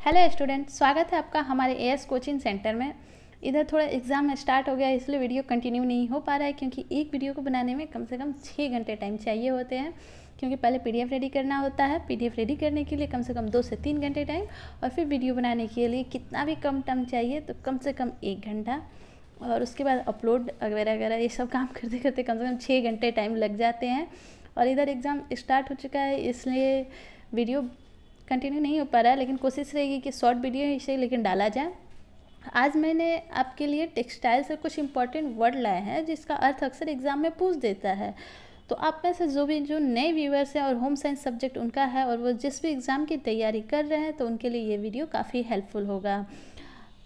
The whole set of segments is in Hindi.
हेलो स्टूडेंट, स्वागत है आपका हमारे एएस कोचिंग सेंटर में। इधर थोड़ा एग्ज़ाम स्टार्ट हो गया इसलिए वीडियो कंटिन्यू नहीं हो पा रहा है, क्योंकि एक वीडियो को बनाने में कम से कम 6 घंटे टाइम चाहिए होते हैं। क्योंकि पहले पीडीएफ रेडी करना होता है, पीडीएफ रेडी करने के लिए कम से कम 2 से 3 घंटे टाइम, और फिर वीडियो बनाने के लिए कितना भी कम टाइम चाहिए तो कम से कम 1 घंटा, और उसके बाद अपलोड वगैरह वगैरह ये सब काम करते करते कम से कम 6 घंटे टाइम लग जाते हैं। और इधर एग्ज़ाम स्टार्ट हो चुका है इसलिए वीडियो कंटिन्यू नहीं हो पा रहा है, लेकिन कोशिश रहेगी कि शॉर्ट वीडियो इसे लेकिन डाला जाए। आज मैंने आपके लिए टेक्सटाइल से कुछ इंपॉर्टेंट वर्ड लाए हैं जिसका अर्थ अक्सर एग्ज़ाम में पूछ देता है। तो आप में से जो नए व्यूअर्स हैं और होम साइंस सब्जेक्ट उनका है और वो जिस भी एग्ज़ाम की तैयारी कर रहे हैं तो उनके लिए ये वीडियो काफ़ी हेल्पफुल होगा।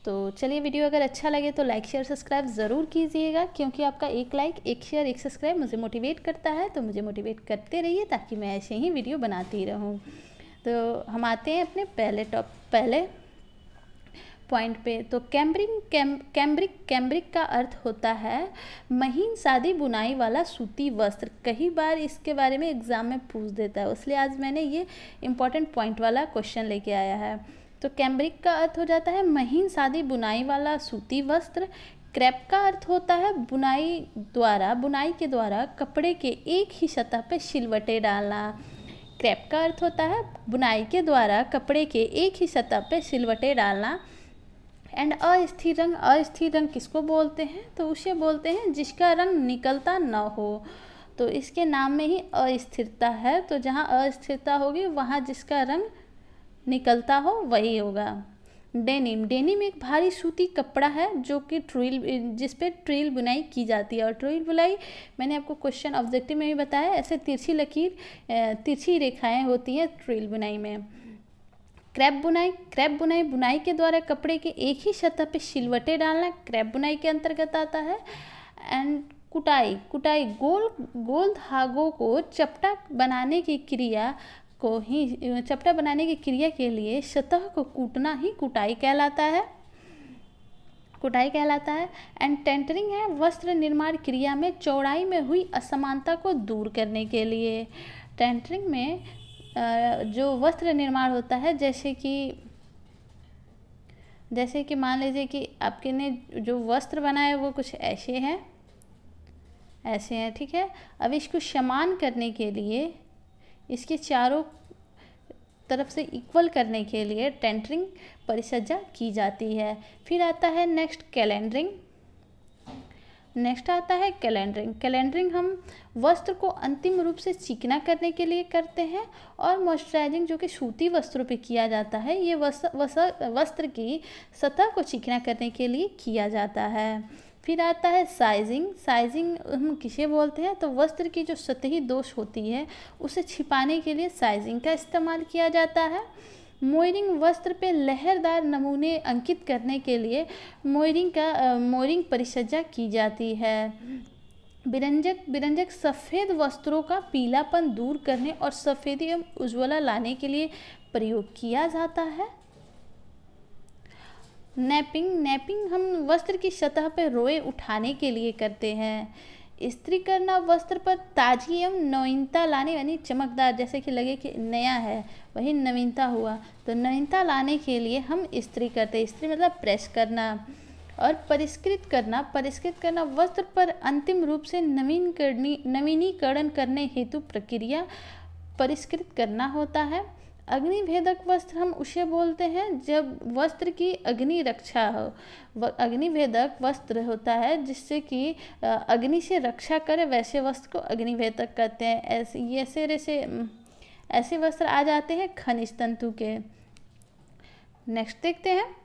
तो चलिए, वीडियो अगर अच्छा लगे तो लाइक शेयर सब्सक्राइब ज़रूर कीजिएगा, क्योंकि आपका एक लाइक, एक शेयर, एक सब्सक्राइब मुझे मोटिवेट करता है। तो मुझे मोटिवेट करते रहिए ताकि मैं ऐसे ही वीडियो बनाती रहूँ। तो हम आते हैं अपने पहले पॉइंट पे। तो कैम्ब्रिक का अर्थ होता है महीन सादी बुनाई वाला सूती वस्त्र। कई बार इसके बारे में एग्ज़ाम में पूछ देता है, इसलिए आज मैंने ये इम्पॉर्टेंट पॉइंट वाला क्वेश्चन लेके आया है। तो कैम्ब्रिक का अर्थ हो जाता है महीन सादी बुनाई वाला सूती वस्त्र। क्रैप का अर्थ होता है बुनाई के द्वारा कपड़े के एक ही सतह पे सिलवटें डालना। क्रैप का अर्थ होता है बुनाई के द्वारा कपड़े के एक ही सतह पे सिलवटें डालना। एंड अस्थिर रंग किसको बोलते हैं? तो उसे बोलते हैं जिसका रंग निकलता न हो। तो इसके नाम में ही अस्थिरता है, तो जहाँ अस्थिरता होगी वहाँ जिसका रंग निकलता हो वही होगा। डेनिम एक भारी सूती कपड़ा है जो कि जिस पे ट्रिल बुनाई की जाती है। और ट्रिल बुनाई मैंने आपको क्वेश्चन ऑब्जेक्टिव में भी बताया, ऐसे तिरछी रेखाएं होती हैं ट्रिल बुनाई में। क्रैप बुनाई के द्वारा कपड़े के एक ही सतह पे सिलवटें डालना क्रैप बुनाई के अंतर्गत आता है। एंड कुटाई गोल धागों को चपटा बनाने की क्रिया के लिए सतह को कूटना ही कुटाई कहलाता है। एंड टेंटरिंग है वस्त्र निर्माण क्रिया में चौड़ाई में हुई असमानता को दूर करने के लिए। टेंटरिंग में जो वस्त्र निर्माण होता है, जैसे कि मान लीजिए कि आपके ने जो वस्त्र बनाए वो कुछ ऐसे हैं, ठीक है। अब इसको समान करने के लिए, इसके चारों तरफ से इक्वल करने के लिए टेंटरिंग परिसज्जा की जाती है। फिर आता है नेक्स्ट कैलेंडरिंग हम वस्त्र को अंतिम रूप से चिकना करने के लिए करते हैं। और मॉइस्चराइजिंग जो कि सूती वस्त्रों पे किया जाता है, ये वस्त्र की सतह को चिकना करने के लिए किया जाता है। फिर आता है साइजिंग हम किसे बोलते हैं? तो वस्त्र की जो सतही दोष होती है उसे छिपाने के लिए साइजिंग का इस्तेमाल किया जाता है। मोयरिंग वस्त्र पे लहरदार नमूने अंकित करने के लिए मोयरिंग परिसज्जा की जाती है। बिरंजक सफ़ेद वस्त्रों का पीलापन दूर करने और सफ़ेदी एवं उज्ज्वला लाने के लिए प्रयोग किया जाता है। नैपिंग हम वस्त्र की सतह पर रोए उठाने के लिए करते हैं। इस्त्री करना वस्त्र पर ताजगी एवं नवीनता लाने, यानी चमकदार, जैसे कि लगे कि नया है, वही नवीनता हुआ। तो नवीनता लाने के लिए हम इस्त्री करते हैं। इस्त्री मतलब प्रेस करना। और परिष्कृत करना वस्त्र पर अंतिम रूप से नवीनीकरण करने हेतु प्रक्रिया परिष्कृत करना होता है। अग्निभेदक वस्त्र हम उसे बोलते हैं जब वस्त्र की अग्नि रक्षा हो। अग्निभेदक वस्त्र होता है जिससे कि अग्नि से रक्षा करे, वैसे वस्त्र को अग्निभेदक कहते हैं। ऐसे वस्त्र आ जाते हैं खनिज तंतु के। नेक्स्ट देखते हैं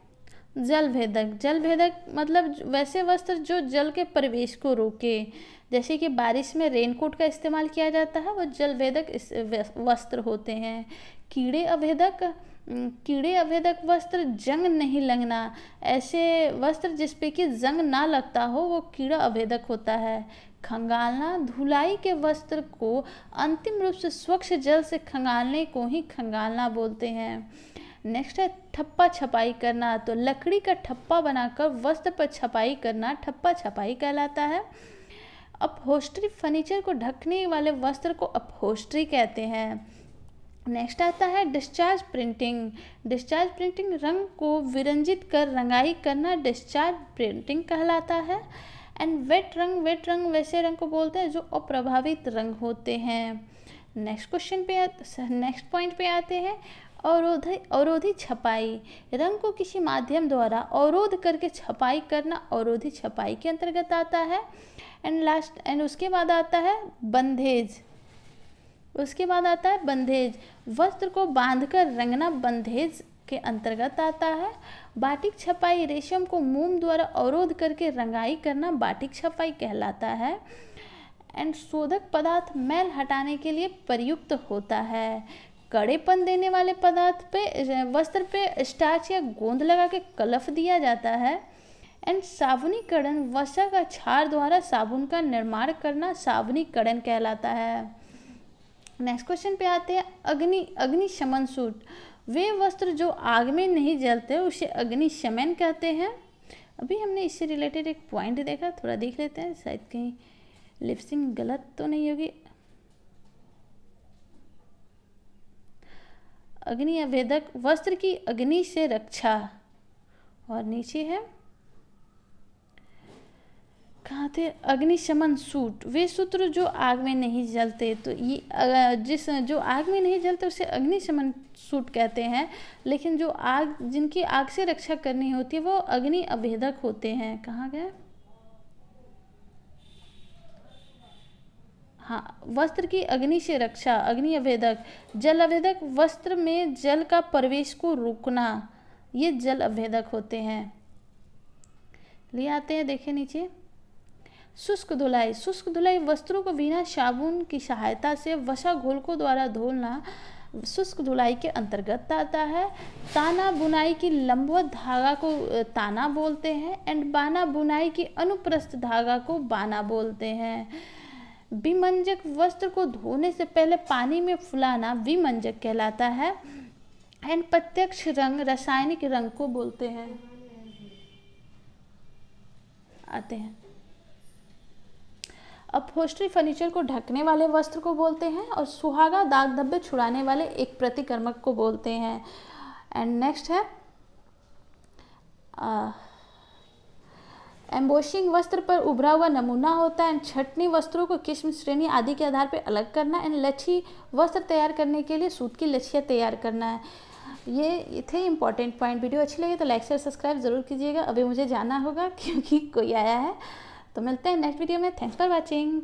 जलभेदक मतलब वैसे वस्त्र जो जल के प्रवेश को रोके। जैसे कि बारिश में रेनकोट का इस्तेमाल किया जाता है, वो जलभेदक वस्त्र होते हैं। कीड़े अभेदक वस्त्र जंग नहीं लगना, ऐसे वस्त्र जिस पे कि जंग ना लगता हो वो कीड़ा अभेदक होता है। खंगालना धुलाई के वस्त्र को अंतिम रूप से स्वच्छ जल से खंगालने को ही खंगालना बोलते हैं। नेक्स्ट है ठप्पा छपाई करना। तो लकड़ी का ठप्पा बनाकर वस्त्र पर छपाई करना ठप्पा छपाई कहलाता है। अपहोस्ट्री फर्नीचर को ढकने वाले वस्त्र को अपहोस्ट्री कहते हैं। नेक्स्ट आता है डिस्चार्ज प्रिंटिंग। डिस्चार्ज प्रिंटिंग रंग को विरंजित कर रंगाई करना डिस्चार्ज प्रिंटिंग कहलाता है। एंड वेट रंग वैसे रंग को बोलते हैं जो अप्रभावित रंग होते हैं। नेक्स्ट पॉइंट पे आते हैं अवरोधी छपाई। रंग को किसी माध्यम द्वारा अवरोध करके छपाई करना अवरोधी छपाई के अंतर्गत आता है। एंड उसके बाद आता है बंधेज। वस्त्र को बांधकर रंगना बंधेज के अंतर्गत आता है। बाटिक छपाई रेशम को मोम द्वारा अवरोध करके रंगाई करना बाटिक छपाई कहलाता है। एंड शोधक पदार्थ मैल हटाने के लिए प्रयुक्त होता है। कड़ेपन देने वाले पदार्थ पे वस्त्र पे स्टार्च या गोंद लगा के कलफ दिया जाता है। एंड साबुनीकरण वसा का क्षार द्वारा साबुन का निर्माण करना साबुनीकरण कहलाता है। नेक्स्ट क्वेश्चन पे आते हैं अग्निशमन सूट। वे वस्त्र जो आग में नहीं जलते उसे अग्निशमन कहते हैं। अभी हमने इससे रिलेटेड एक पॉइंट देखा, थोड़ा देख लेते हैं, शायद कहीं लिपसिंग गलत तो नहीं होगी। अग्नि अभेदक वस्त्र की अग्नि से रक्षा। और नीचे है कहाँ थे, अग्निशमन सूट। वे सूत्र जो आग में नहीं जलते, तो ये जो आग में नहीं जलते उसे अग्निशमन सूट कहते हैं। लेकिन जो जिनकी आग से रक्षा करनी होती है वो अग्नि अभेदक होते हैं। कहाँ गए, हाँ, वस्त्र की अग्नि से रक्षा अग्नि अभेदक। जल अभेदक वस्त्र में जल का प्रवेश को रोकना, ये जल अभेदक होते हैं। ले आते हैं, देखिए नीचे शुष्क धुलाई वस्त्रों को बिना साबुन की सहायता से वसा घोलकों द्वारा धोना शुष्क धुलाई के अंतर्गत आता है। ताना बुनाई की लंबवत धागा को ताना बोलते हैं। एंड बाना बुनाई की अनुप्रस्थ धागा को बाना बोलते हैं। विमंजक वस्त्र को धोने से पहले पानी में फुलाना विमंजक कहलाता है। एंड प्रत्यक्ष रंग रासायनिक रंग को बोलते हैं। आते हैं अपहोल्स्ट्री फर्नीचर को ढकने वाले वस्त्र को बोलते हैं। और सुहागा दाग धब्बे छुड़ाने वाले एक प्रतिक्रमक को बोलते हैं। एंड नेक्स्ट है एम्बोशिंग वस्त्र पर उभरा हुआ नमूना होता है। एंड छटनी वस्त्रों को किस्म श्रेणी आदि के आधार पर अलग करना। एंड लच्छी वस्त्र तैयार करने के लिए सूत की लच्छियाँ तैयार करना है। ये थे इंपॉर्टेंट पॉइंट। वीडियो अच्छी लगी तो लाइक शेयर सब्सक्राइब जरूर कीजिएगा। अभी मुझे जाना होगा क्योंकि कोई आया है। तो मिलते हैं नेक्स्ट वीडियो में। Thanks for watching.